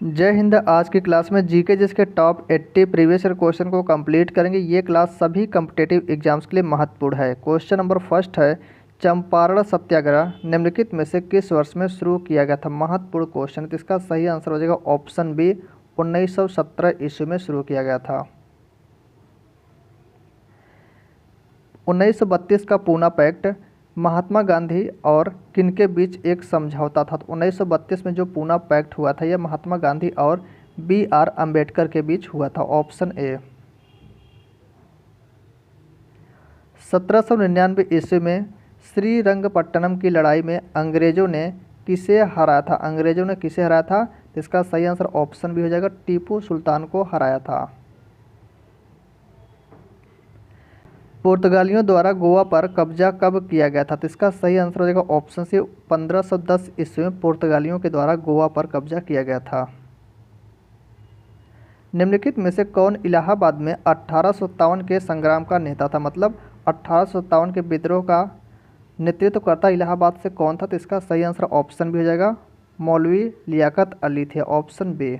जय हिंद। आज की क्लास में जीके जिसके टॉप 80 प्रीवियस ईयर क्वेश्चन को कंप्लीट करेंगे। ये क्लास सभी कम्पिटेटिव एग्जाम्स के लिए महत्वपूर्ण है। क्वेश्चन नंबर फर्स्ट है, चंपारण सत्याग्रह निम्नलिखित में से किस वर्ष में शुरू किया गया था। महत्वपूर्ण क्वेश्चन, तो इसका सही आंसर हो जाएगा ऑप्शन बी, 1917 ईस्वी में शुरू किया गया था। 1932 का पूना पैक्ट महात्मा गांधी और किनके बीच एक समझौता था। तो 1932 में जो पूना पैक्ट हुआ था यह महात्मा गांधी और BR अम्बेडकर के बीच हुआ था। Option A. 1799 ईस्वी में श्रीरंगपट्टनम की लड़ाई में अंग्रेजों ने किसे हराया था। अंग्रेजों ने किसे हराया था, तो इसका सही आंसर ऑप्शन बी हो जाएगा, टीपू सुल्तान को हराया था। पुर्तगालियों द्वारा गोवा पर कब्जा कब किया गया था, तो इसका सही आंसर हो जाएगा ऑप्शन सी, 1510 ईस्वी में पुर्तगालियों के द्वारा गोवा पर कब्जा किया गया था। निम्नलिखित में से कौन इलाहाबाद में 1857 के संग्राम का नेता था। मतलब 1857 के विद्रोह का नेतृत्व करता इलाहाबाद से कौन था, तो इसका सही आंसर ऑप्शन भी हो जाएगा, मौलवी लियाकत अली थे। Option B.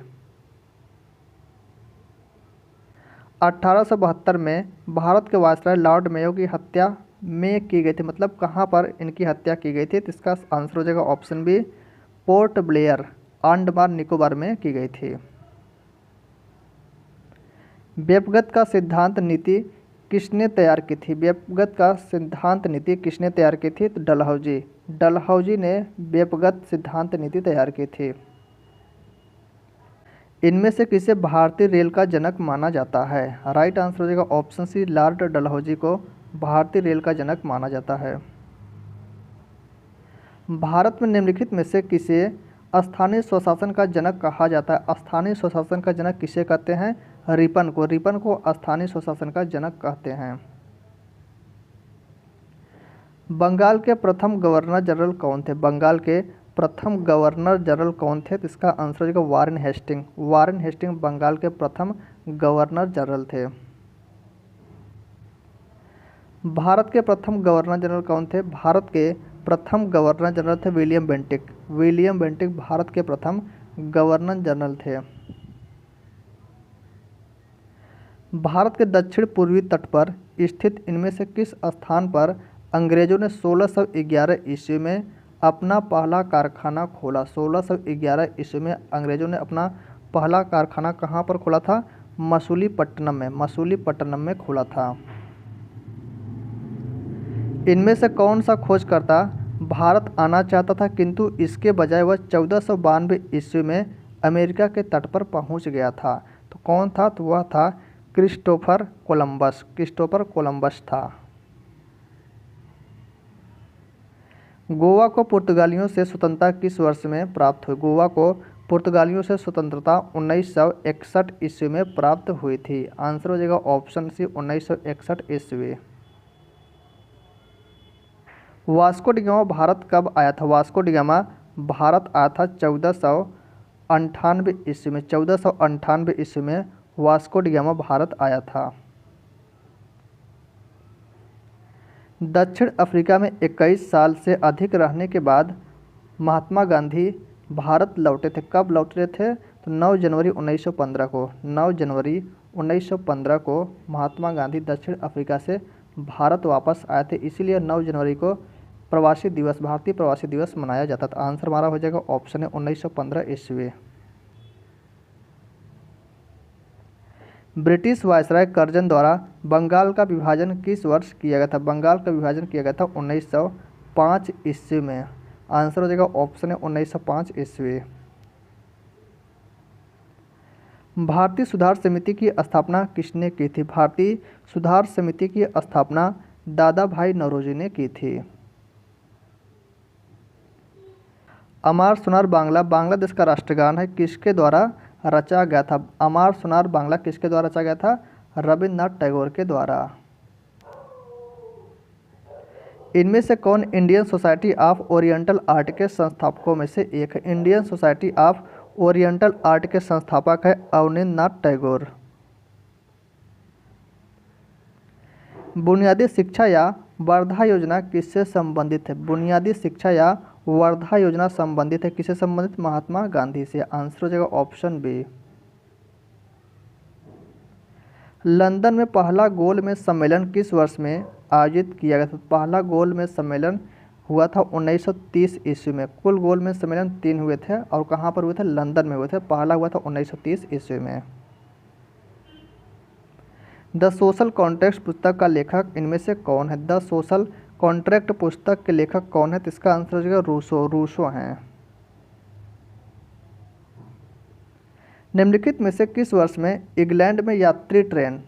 1872 में भारत के वायसराय लॉर्ड मेयो की हत्या में की गई थी। मतलब कहाँ पर इनकी हत्या की गई थी, तो इसका आंसर हो जाएगा ऑप्शन बी, पोर्ट ब्लेयर, अंडमान निकोबार में की गई थी। व्यपगत का सिद्धांत नीति किसने तैयार की थी। व्यपगत का सिद्धांत नीति किसने तैयार की थी, तो डलहौजी। डलहौजी ने व्यपगत सिद्धांत नीति तैयार की थी। इनमें से किसे भारतीय रेल का जनक माना जाता है। राइट आंसर हो जाएगा ऑप्शन सी, लॉर्ड डलहौजी को भारतीय रेल का जनक माना जाता है। भारत में निम्नलिखित में से किसे स्थानीय स्वशासन का जनक कहा जाता है। स्थानीय स्वशासन का जनक किसे कहते हैं, रिपन को। रिपन को स्थानीय स्वशासन का जनक कहते हैं। बंगाल के प्रथम गवर्नर जनरल कौन थे। बंगाल के प्रथम गवर्नर जनरल कौन थे, तो इसका आंसर हो जाएगा Warren Hasting. Warren Hasting Bengal के प्रथम गवर्नर जनरल थे। भारत के प्रथम गवर्नर जनरल कौन थे। भारत के प्रथम गवर्नर जनरल थे William Bentinck. William Bentinck Bharat के प्रथम गवर्नर जनरल थे। भारत के दक्षिण पूर्वी तट पर स्थित इनमें से किस स्थान पर अंग्रेजों ने 1611 ईस्वी में अपना पहला कारखाना खोला। 1611 ईस्वी में अंग्रेजों ने अपना पहला कारखाना कहाँ पर खोला था, मसूलीपट्टनम में। मसूलीपट्टनम में खोला था। इनमें से कौन सा खोजकर्ता भारत आना चाहता था किंतु इसके बजाय वह 1492 ईस्वी में अमेरिका के तट पर पहुंच गया था। तो कौन था, तो वह था क्रिस्टोफर कोलंबस। क्रिस्टोफर कोलंबस था। गोवा को पुर्तगालियों से स्वतंत्रता किस वर्ष में प्राप्त हुई। गोवा को पुर्तगालियों से स्वतंत्रता 1961 ईस्वी में प्राप्त हुई थी। आंसर हो जाएगा ऑप्शन सी, 1961 ईस्वी। वास्को डिगामा भारत कब आया था। वास्को डिगामा भारत आया था 1498 ईस्वी में। 1498 ईस्वी में वास्को डिगामा भारत आया था। दक्षिण अफ्रीका में 21 साल से अधिक रहने के बाद महात्मा गांधी भारत लौटे थे। कब लौटे थे, तो 9 जनवरी 1915 को। 9 जनवरी 1915 को महात्मा गांधी दक्षिण अफ्रीका से भारत वापस आए थे। इसीलिए 9 जनवरी को प्रवासी दिवस, भारतीय प्रवासी दिवस मनाया जाता था। आंसर हमारा हो जाएगा ऑप्शन है 1915 ईस्वी। ब्रिटिश वायसराय कर्जन द्वारा बंगाल का विभाजन किस वर्ष किया गया था। बंगाल का विभाजन किया गया था 1905 ईस्वी में। आंसर हो जाएगा ऑप्शन है 1905 ईस्वी। भारतीय सुधार समिति की स्थापना किसने की थी। भारतीय सुधार समिति की स्थापना दादा भाई नौरोजी ने की थी। अमार सुनार बांग्ला बांग्लादेश का राष्ट्रगान है, किसके द्वारा रचा गया था। अमार सुनार बांग्ला किसके द्वारा रचा गया था, रविन्द्रनाथ टैगोर के द्वारा। इनमें से कौन Indian society of oriental art के संस्थापकों में से एक है। Indian society of oriental art के संस्थापक है अवनींद्रनाथ टैगोर। बुनियादी शिक्षा या वर्धा योजना किससे संबंधित है। बुनियादी शिक्षा या वर्धा योजना संबंधित है, किससे संबंधित? महात्मा गांधी से। आंसर हो जाएगा ऑप्शन बी। लंदन में पहला गोलमेज सम्मेलन किस वर्ष में आयोजित किया गया था? पहला गोलमेज सम्मेलन हुआ था 1930 ईस्वी में। कुल गोलमेज सम्मेलन 3 हुए थे और कहाँ पर हुए थे? लंदन में हुए थे। पहला हुआ था 1930 ईस्वी में। द सोशल कॉन्ट्रैक्ट पुस्तक का लेखक इनमें से कौन है? द सोशल कॉन्ट्रैक्ट पुस्तक के लेखक कौन है? तो इसका आंसर हो जाएगा रूसो हैं। निम्नलिखित में से किस वर्ष में इंग्लैंड में यात्री ट्रेन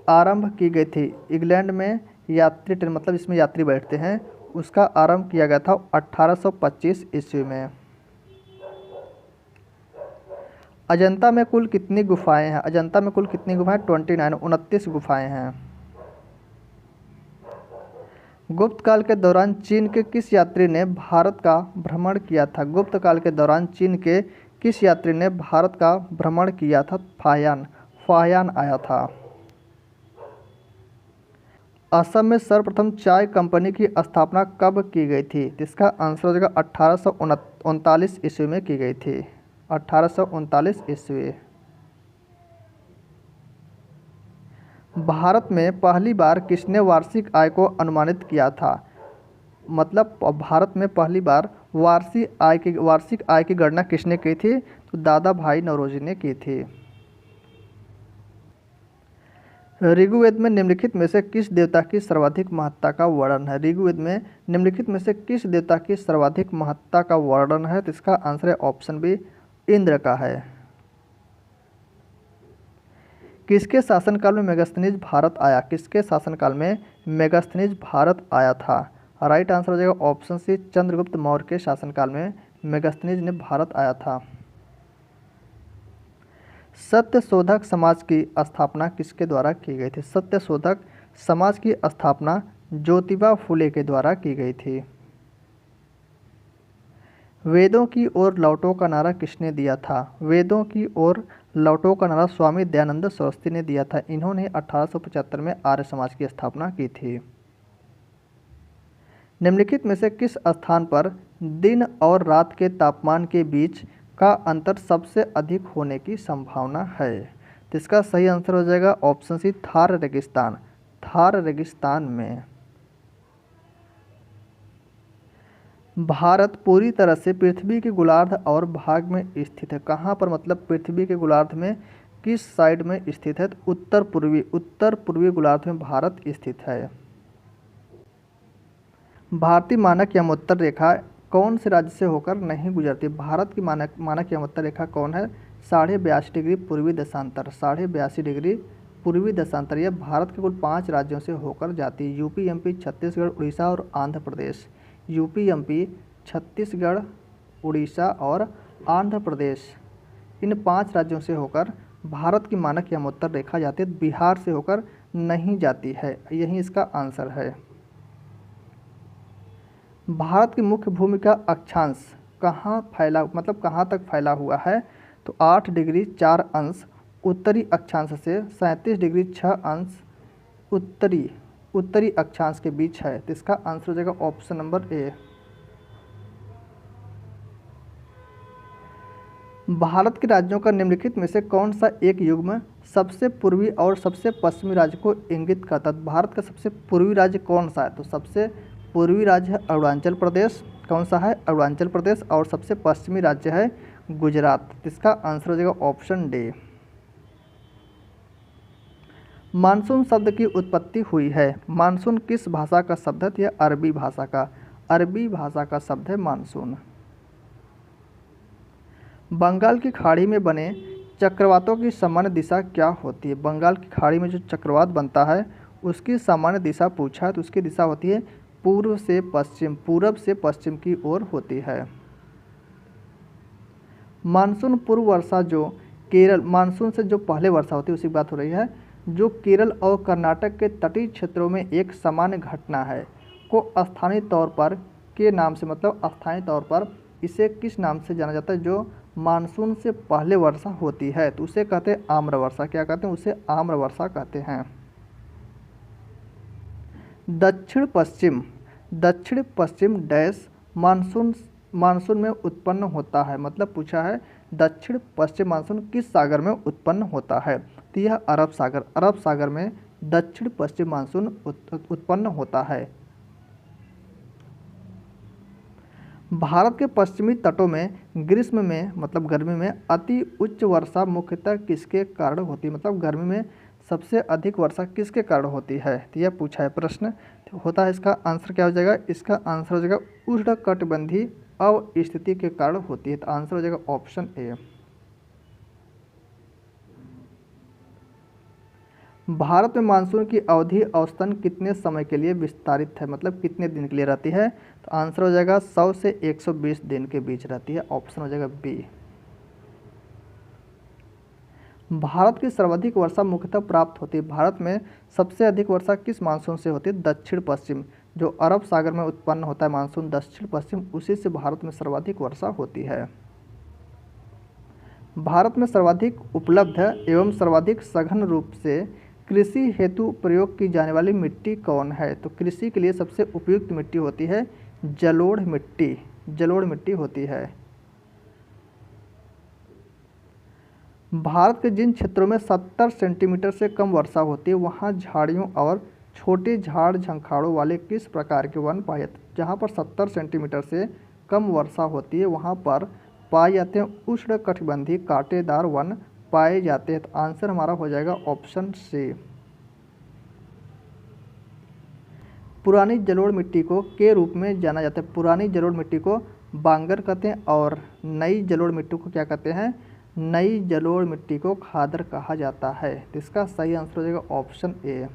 आरंभ की गई थी? इंग्लैंड में यात्री ट्रेन मतलब इसमें यात्री बैठते हैं, उसका आरंभ किया गया था 1825 ईस्वी में। अजंता में कुल कितनी गुफाएं हैं? अजंता में कुल कितनी गुफाएं? 29 29 गुफाएं हैं। गुप्त काल के दौरान चीन के किस यात्री ने भारत का भ्रमण किया था? गुप्त काल के दौरान चीन के किस यात्री ने भारत का भ्रमण किया था? फाहियान आया था। असम में सर्वप्रथम चाय कंपनी की स्थापना कब की गई थी? इसका आंसर हो जाएगा 1839 ईस्वी में की गई थी। 1839 ईस्वी। भारत में पहली बार किसने वार्षिक आय को अनुमानित किया था? मतलब भारत में पहली बार वार्षिक आय की गणना किसने की थी? तो दादा भाई नौरोजी ने की थी। ऋग्वेद में निम्नलिखित में से किस देवता की सर्वाधिक महत्ता का वर्णन है? ऋग्वेद में निम्नलिखित में से किस देवता की सर्वाधिक महत्ता का वर्णन है? तो इसका आंसर है ऑप्शन बी, इंद्र का है। किसके शासनकाल में मेगास्थनीज भारत आया? किसके शासनकाल में मेगास्थनीज भारत आया था? राइट आंसर हो जाएगा ऑप्शन सी, चंद्रगुप्त मौर्य के शासनकाल में मेगास्थनीज ने भारत आया था। सत्यशोधक समाज की स्थापना किसके द्वारा की गई थी? सत्यशोधक समाज की स्थापना ज्योतिबा फुले के द्वारा की गई थी। वेदों की ओर लौटो का नारा किसने दिया था? वेदों की ओर लौटो का नारा स्वामी दयानंद सरस्वती ने दिया था। इन्होंने 1875 में आर्य समाज की स्थापना की थी। निम्नलिखित में से किस स्थान पर दिन और रात के तापमान के बीच का अंतर सबसे अधिक होने की संभावना है? तो इसका सही आंसर हो जाएगा ऑप्शन सी, थार रेगिस्तान। थार रेगिस्तान में। भारत पूरी तरह से पृथ्वी के गोलार्ध और भाग में स्थित है। कहाँ पर? मतलब पृथ्वी के गोलार्ध में किस साइड में स्थित है? तो उत्तर पूर्वी गोलार्ध में भारत स्थित है। भारतीय मानक यमोत्तर रेखा कौन से राज्य से होकर नहीं गुजरती? भारत की मानक यमोत्तर रेखा कौन है? 82.5 डिग्री पूर्वी देशांतर। 82.5 डिग्री पूर्वी देशांतर यह भारत के कुल 5 राज्यों से होकर जाती है। यूपी, एमपी, छत्तीसगढ़, उड़ीसा और आंध्र प्रदेश। यूपी, एमपी, छत्तीसगढ़, उड़ीसा और आंध्र प्रदेश, इन 5 राज्यों से होकर भारत की मानक यमोत्तर रेखा जाती है। बिहार से होकर नहीं जाती है। यही इसका आंसर है। भारत की मुख्य भूमि का अक्षांश कहाँ तक फैला हुआ है? तो 8 डिग्री 4 अंश उत्तरी अक्षांश से 37 डिग्री 6 अंश उत्तरी अक्षांश के बीच है। तो इसका आंसर हो जाएगा ऑप्शन नंबर ए। भारत के राज्यों का निम्नलिखित में से कौन सा एक युग्म सबसे पूर्वी और सबसे पश्चिमी राज्य को इंगित करता है? भारत का सबसे पूर्वी राज्य कौन सा है? तो सबसे पूर्वी राज्य है अरुणाचल प्रदेश। कौन सा है? अरुणाचल प्रदेश। और सबसे पश्चिमी राज्य है गुजरात। इसका आंसर हो जाएगा ऑप्शन डी। मानसून शब्द की उत्पत्ति हुई है। मानसून किस भाषा का शब्द है? यह अरबी भाषा का शब्द है मानसून। बंगाल की खाड़ी में बने चक्रवातों की सामान्य दिशा क्या होती है? बंगाल की खाड़ी में जो चक्रवात बनता है उसकी सामान्य दिशा पूछा है, तो उसकी दिशा होती है पूर्व से पश्चिम की ओर होती है। मानसून पूर्व वर्षा जो केरल, मानसून से जो पहले वर्षा होती है उसी की बात हो रही है, जो केरल और कर्नाटक के तटीय क्षेत्रों में एक सामान्य घटना है, को स्थानीय तौर पर के नाम से, मतलब स्थानीय तौर पर इसे किस नाम से जाना जाता है? जो मानसून से पहले वर्षा होती है तो उसे कहते हैं आम्र वर्षा। क्या कहते हैं? उसे आम्र वर्षा कहते हैं। दक्षिण पश्चिम डैश मानसून मानसून में उत्पन्न होता है, मतलब पूछा है दक्षिण पश्चिम मानसून किस सागर में उत्पन्न होता है, तो यह अरब सागर में दक्षिण पश्चिम मानसून उत्पन्न होता है। भारत के पश्चिमी तटों में ग्रीष्म में मतलब गर्मी में अति उच्च वर्षा मुख्यतः किसके कारण होती है, मतलब गर्मी में सबसे अधिक वर्षा किसके कारण होती है, तो यह पूछा है प्रश्न। तो होता है इसका आंसर क्या हो जाएगा, इसका आंसर हो जाएगा उष्णकटिबंधीय अवस्थिति के कारण होती है, तो आंसर हो जाएगा ऑप्शन ए। भारत में मानसून की अवधि औसतन कितने समय के लिए विस्तारित है, मतलब कितने दिन के लिए रहती है, तो आंसर हो जाएगा 100 से 120 दिन के बीच रहती है, ऑप्शन हो जाएगा बी। भारत की सर्वाधिक वर्षा मुख्यतः प्राप्त होती है, भारत में सबसे अधिक वर्षा किस मानसून से होती है, दक्षिण पश्चिम, जो अरब सागर में उत्पन्न होता है मानसून दक्षिण पश्चिम, उसी से भारत में सर्वाधिक वर्षा होती है। भारत में सर्वाधिक उपलब्ध एवं सर्वाधिक सघन रूप से कृषि हेतु प्रयोग की जाने वाली मिट्टी कौन है, तो कृषि के लिए सबसे उपयुक्त मिट्टी होती है जलोढ़ मिट्टी होती है। भारत के जिन क्षेत्रों में 70 सेंटीमीटर से कम वर्षा होती है वहाँ झाड़ियों और छोटे झाड़ झंखाड़ों वाले किस प्रकार के वन पाए जाते हैं, जहाँ पर 70 सेंटीमीटर से कम वर्षा होती है वहाँ पर पाए जाते हैं उष्णकटिबंधीय कांटेदार वन पाए जाते हैं, तो आंसर हमारा हो जाएगा ऑप्शन सी। पुरानी जलोढ़ मिट्टी को के रूप में जाना जाता है, पुरानी जलोढ़ मिट्टी को बांगर कहते हैं और नई जलोढ़ मिट्टी को क्या कहते हैं, नई जलोढ़ मिट्टी को खादर कहा जाता है, तो इसका सही आंसर हो जाएगा ऑप्शन ए।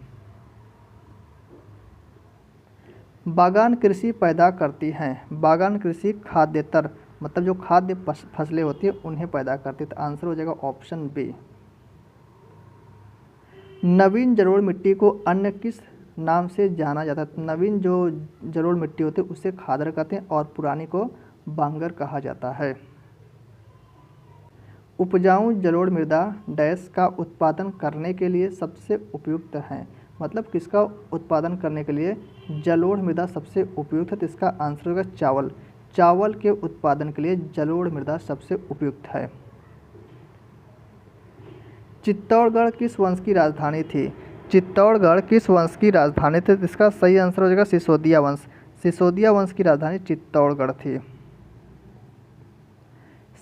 बागान कृषि पैदा करती हैं, बागान कृषि खाद्येतर मतलब जो खाद्य फसलें होती है उन्हें पैदा करती है, तो आंसर हो जाएगा ऑप्शन बी। नवीन जलोढ़ मिट्टी को अन्य किस नाम से जाना जाता है, नवीन जो जलोढ़ मिट्टी होती है उसे खादर कहते हैं और पुरानी को बांगर कहा जाता है। उपजाऊ जलोढ़ मृदा डैश का उत्पादन करने के लिए सबसे उपयुक्त है, मतलब किसका उत्पादन करने के लिए जलोढ़ मृदा सबसे उपयुक्त है, तो इसका आंसर होगा चावल के उत्पादन के लिए जलोढ़ मृदा सबसे उपयुक्त है। चित्तौड़गढ़ किस वंश की राजधानी थी, चित्तौड़गढ़ किस वंश की राजधानी थी, तो इसका सही आंसर हो जाएगा सिसोदिया वंश, सिसोदिया वंश की राजधानी चित्तौड़गढ़ थी।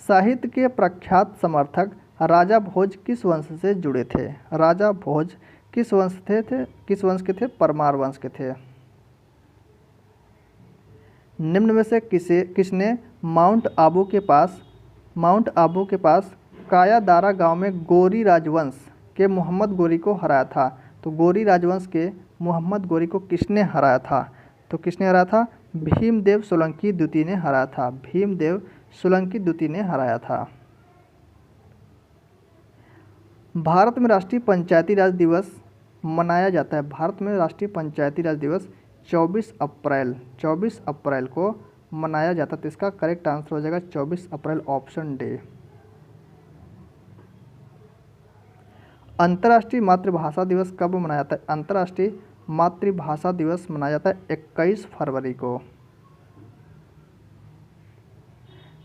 साहित्य के प्रख्यात समर्थक राजा भोज किस वंश से जुड़े थे, राजा भोज किस वंश के थे, परमार वंश के थे। निम्न में से किसने माउंट आबू के पास कायादारा गांव में गोरी राजवंश के मोहम्मद गोरी को हराया था, तो गोरी राजवंश के मोहम्मद गोरी को किसने हराया था, तो किसने हराया था, भीमदेव सोलंकी द्वितीय ने हराया था, भीमदेव सोलंकी द्वितीय ने हराया था। भारत में राष्ट्रीय पंचायती राज दिवस मनाया जाता है, भारत में राष्ट्रीय पंचायती राज दिवस 24 अप्रैल को मनाया जाता है, तो इसका करेक्ट आंसर हो जाएगा 24 अप्रैल, ऑप्शन डी। अंतर्राष्ट्रीय मातृभाषा दिवस कब मनाया जाता है, अंतर्राष्ट्रीय मातृभाषा दिवस मनाया जाता है 21 फरवरी को।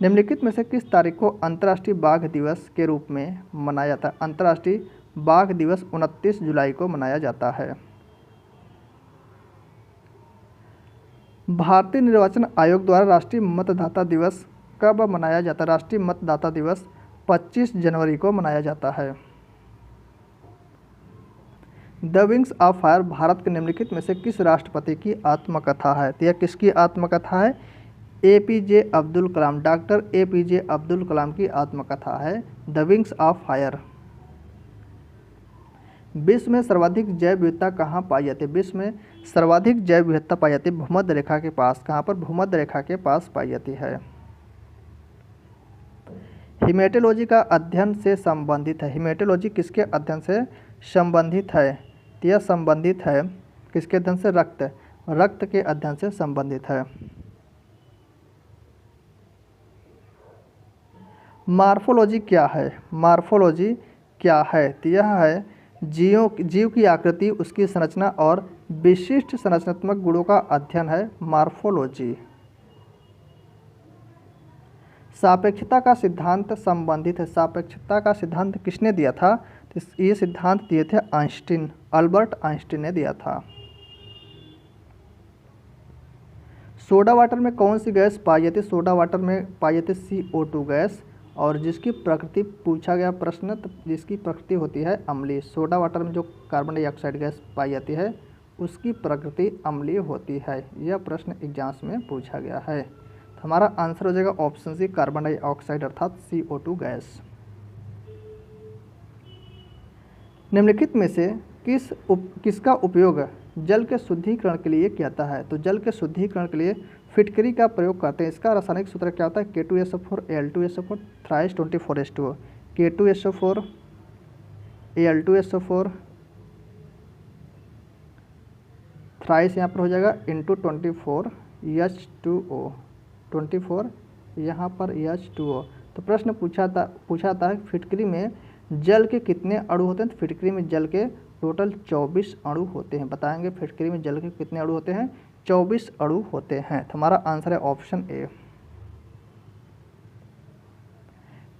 निम्नलिखित में से किस तारीख को अंतर्राष्ट्रीय बाघ दिवस के रूप में मनाया जाता है, अंतर्राष्ट्रीय बाघ दिवस 29 जुलाई को मनाया जाता है। भारतीय निर्वाचन आयोग द्वारा राष्ट्रीय मतदाता दिवस कब मनाया जाता है, राष्ट्रीय मतदाता दिवस 25 जनवरी को मनाया जाता है। The wings of fire Bharat के निम्नलिखित में से किस राष्ट्रपति की आत्मकथा है, तो यह किसकी आत्मकथा है, APJ Abdul Kalam, doctor APJ Abdul Kalam की आत्मकथा है द विंग्स ऑफ फायर। विश्व में सर्वाधिक जैव विविधता कहाँ पाई जाती है, विश्व में सर्वाधिक जैव विविधता पाई जाती है भूमध्य रेखा के पास, कहाँ पर, भूमध्य रेखा के पास पाई जाती है। हिमेटोलॉजी का अध्ययन से संबंधित है, हिमेटोलॉजी किसके अध्ययन से संबंधित है, तो यह संबंधित है किसके अध्ययन से, रक्त के अध्ययन से संबंधित है। मार्फोलॉजी क्या है, मार्फोलॉजी क्या है, तो यह है जीव की आकृति, उसकी संरचना और विशिष्ट संरचनात्मक गुणों का अध्ययन है मार्फोलॉजी। सापेक्षता का सिद्धांत संबंधित है। सापेक्षता का सिद्धांत किसने दिया था? तो ये सिद्धांत दिए थे आइंस्टीन, अल्बर्ट आइंस्टीन ने दिया था। सोडा वाटर में कौन सी गैस पाई जाती है? सोडा वाटर में पाई जाती है CO2 गैस, और जिसकी प्रकृति पूछा गया प्रश्न, तो जिसकी प्रकृति होती है अम्लीय। सोडा वाटर में जो कार्बन डाइऑक्साइड गैस पाई जाती है उसकी प्रकृति अम्लीय होती है। यह प्रश्न एग्जाम्स में पूछा गया है। तो हमारा आंसर हो जाएगा ऑप्शन सी, कार्बन डाइऑक्साइड अर्थात CO2 गैस। निम्नलिखित में से किसका उपयोग जल के शुद्धिकरण के लिए किया जाता है? तो जल के शुद्धिकरण के लिए फिटकरी का प्रयोग करते हैं। इसका रासायनिक सूत्र क्या होता है? K2SO4 Al2SO4 thrice 24H2O। K2SO4 Al2SO4 thrice यहाँ पर हो जाएगा इंटू 24H2O, 24 यहाँ पर H2O। तो प्रश्न पूछा था फिटकरी में जल के कितने अणु होते हैं? तो फिटकरी में जल के टोटल 24 अणु होते हैं। बताएंगे फिटकरी में जल के कितने अणु होते हैं? 24 अणु होते हैं। तो हमारा आंसर है ऑप्शन ए।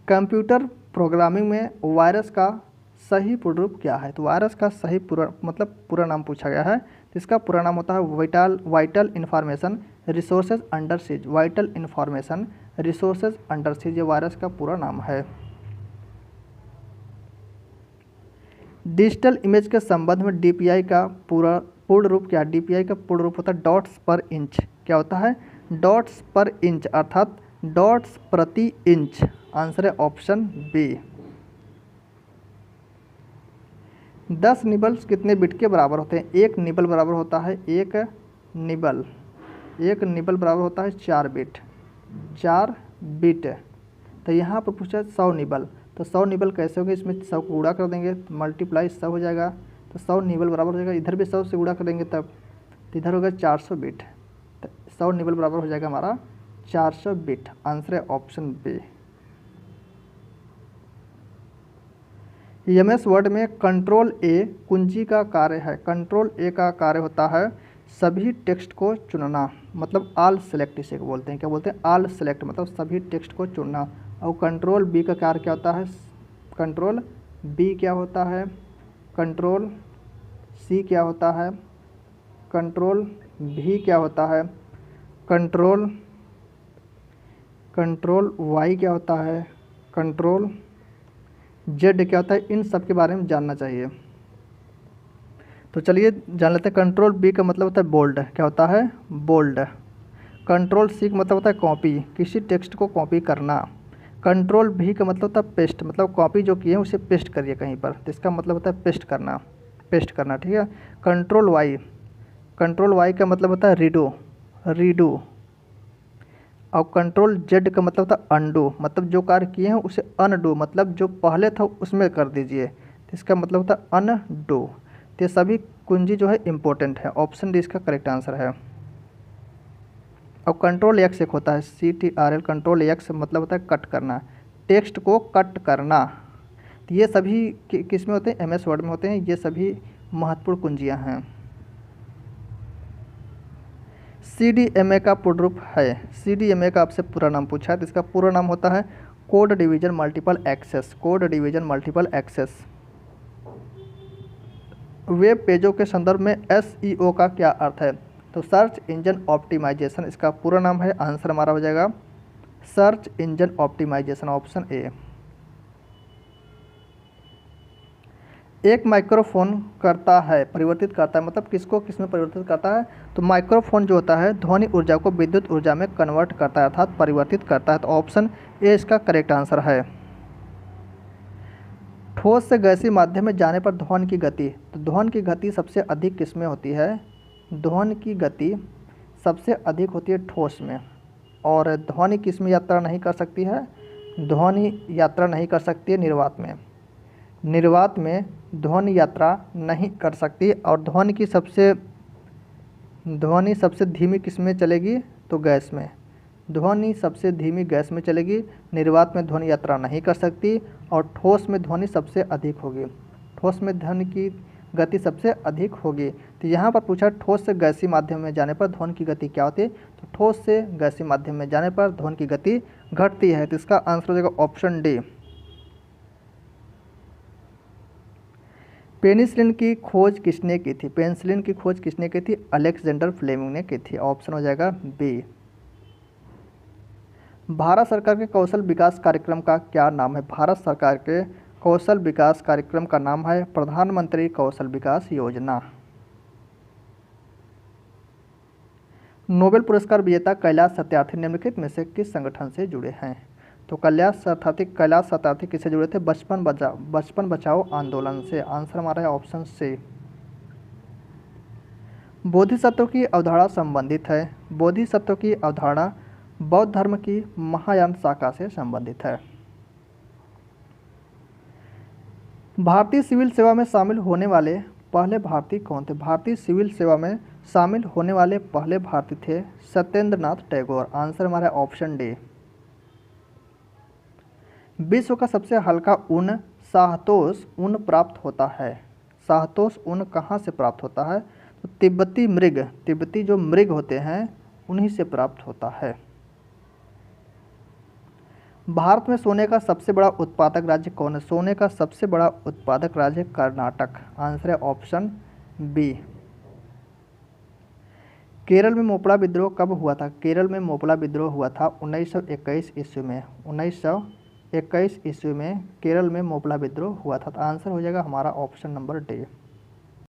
कंप्यूटर प्रोग्रामिंग में वायरस का सही पूर्ण रूप क्या है? तो वायरस का सही पूरा नाम पूछा गया है। इसका पूरा नाम होता है vital information resources under seize. Vital information resources under seize, ये वायरस का पूरा नाम है। डिजिटल इमेज के संबंध में DPI का पूर्ण रूप क्या है? DPI का पूर्ण रूप होता है डॉट्स पर इंच। क्या होता है? डॉट्स पर इंच अर्थात डॉट्स प्रति इंच। आंसर है ऑप्शन बी। 10 निबल्स कितने बिट के बराबर होते हैं? एक निबल बराबर होता है एक निबल बराबर होता है 4 बिट। 4 बिट। तो यहाँ पर पूछा 100 निबल, तो 100 निबल कैसे होंगे? इसमें 100 को गुणा कर देंगे तो मल्टीप्लाई 100 हो जाएगा, तो 100 निबल बराबर हो जाएगा। इधर भी 100 से गुणा कर देंगे तब, तो इधर होगा 400 बिट। तो 100 निबल बराबर हो जाएगा हमारा 400 बिट। आंसर है ऑप्शन बी। MS वर्ड में कंट्रोल A कुंजी का कार्य है। कंट्रोल A का कार्य होता है सभी टेक्स्ट को चुनना, मतलब ऑल सेलेक्ट इसे बोलते हैं। क्या बोलते हैं? ऑल सेलेक्ट, मतलब सभी टेक्स्ट को चुनना। और कंट्रोल B का कार्य क्या होता है? कंट्रोल B क्या होता है? कंट्रोल C क्या होता है? कंट्रोल V क्या होता है? कंट्रोल Y क्या होता है? कंट्रोल Z क्या होता है? इन सब के बारे में जानना चाहिए। तो चलिए जान लेते हैं। कंट्रोल B का मतलब होता है बोल्ड। क्या होता है? बोल्ड। कंट्रोल C का मतलब होता है कॉपी, किसी टेक्स्ट को कॉपी करना। कंट्रोल V का मतलब होता है पेस्ट, मतलब कॉपी जो किए उसे पेस्ट करिए कहीं पर, तो इसका मतलब होता है पेस्ट करना। ठीक है। कंट्रोल Y का मतलब होता है रीडो। और कंट्रोल Z का मतलब होता है अनडू, मतलब जो कार्य किए हैं उसे अनडू, मतलब जो पहले था उसमें कर दीजिए, तो इसका मतलब होता है अनडू। तो ये सभी कुंजी जो है इम्पोर्टेंट है। ऑप्शन डी इसका करेक्ट आंसर है। और कंट्रोल X एक होता है CTRL। कंट्रोल X मतलब होता है कट करना, टेक्स्ट को कट करना। तो ये सभी किस में होते हैं? MS वर्ड में होते हैं। ये सभी महत्वपूर्ण कुंजियाँ हैं। CDMA का पूर्ण रूप है। CDMA का आपसे पूरा नाम पूछा है, तो इसका पूरा नाम होता है code division multiple access. Code division multiple access. Web पेजों के संदर्भ में SEO का क्या अर्थ है? तो सर्च इंजन ऑप्टिमाइजेशन इसका पूरा नाम है। आंसर हमारा हो जाएगा search engine optimisation, option A. एक माइक्रोफोन परिवर्तित करता है, मतलब किसको किसमें परिवर्तित करता है? तो माइक्रोफोन जो होता है ध्वनि ऊर्जा को विद्युत ऊर्जा में कन्वर्ट करता है, अर्थात परिवर्तित करता है। तो ऑप्शन ए इसका करेक्ट आंसर है। ठोस से गैसीय माध्यम में जाने पर ध्वनि की गति, तो ध्वनि की गति सबसे अधिक किसमें होती है? ध्वनि की गति सबसे अधिक होती है ठोस में। और ध्वनि किसमें यात्रा नहीं कर सकती है? ध्वनि यात्रा नहीं कर सकती है निर्वात में। निर्वात में ध्वनि यात्रा नहीं कर सकती। और ध्वनि सबसे धीमी किसमें चलेगी? तो गैस में। ध्वनि सबसे धीमी गैस में चलेगी। निर्वात में ध्वनि यात्रा नहीं कर सकती। और ठोस में ध्वनि सबसे अधिक होगी। ठोस में ध्वनि की गति सबसे अधिक होगी। तो यहाँ पर पूछा ठोस से गैसीय माध्यम में जाने पर ध्वनि की गति क्या होती है? तो ठोस से गैसीय माध्यम में जाने पर ध्वनि की गति घटती है, तो इसका आंसर हो जाएगा ऑप्शन डी। पेनिसिलिन की खोज किसने की थी? पेनिसिलिन की खोज किसने की थी? अलेक्जेंडर फ्लेमिंग ने की थी। ऑप्शन हो जाएगा बी। भारत सरकार के कौशल विकास कार्यक्रम का क्या नाम है? भारत सरकार के कौशल विकास कार्यक्रम का नाम है प्रधानमंत्री कौशल विकास योजना। नोबेल पुरस्कार विजेता कैलाश सत्यार्थी निम्नलिखित में से किस संगठन से जुड़े हैं? तो कैलाश सत्यार्थी किससे जुड़े थे? बचपन बचाओ आंदोलन से। आंसर हमारा है ऑप्शन सी। बोधिसत्व की अवधारणा संबंधित है। बोधिसत्व की अवधारणा बौद्ध धर्म की महायान शाखा से संबंधित है। भारतीय सिविल सेवा में शामिल होने वाले पहले भारतीय कौन थे? भारतीय सिविल सेवा में शामिल होने वाले पहले भारतीय थे सत्येंद्र नाथ टैगोर। आंसर हमारा ऑप्शन डी। विश्व का सबसे हल्का ऊन शाहतोष ऊन प्राप्त होता है। शाहतोष ऊन कहाँ से प्राप्त होता है? तो तिब्बती जो मृग होते हैं उन्हीं से प्राप्त होता है। भारत में सोने का सबसे बड़ा उत्पादक राज्य कौन है? सोने का सबसे बड़ा उत्पादक राज्य कर्नाटक। आंसर है ऑप्शन बी। केरल में मोपड़ा विद्रोह कब हुआ था? केरल में मोपड़ा विद्रोह हुआ था 1921 ईस्वी में। 1921 ईस्वी में केरल में मोपड़ा विद्रोह हुआ था। तो आंसर हो जाएगा हमारा ऑप्शन नंबर डी।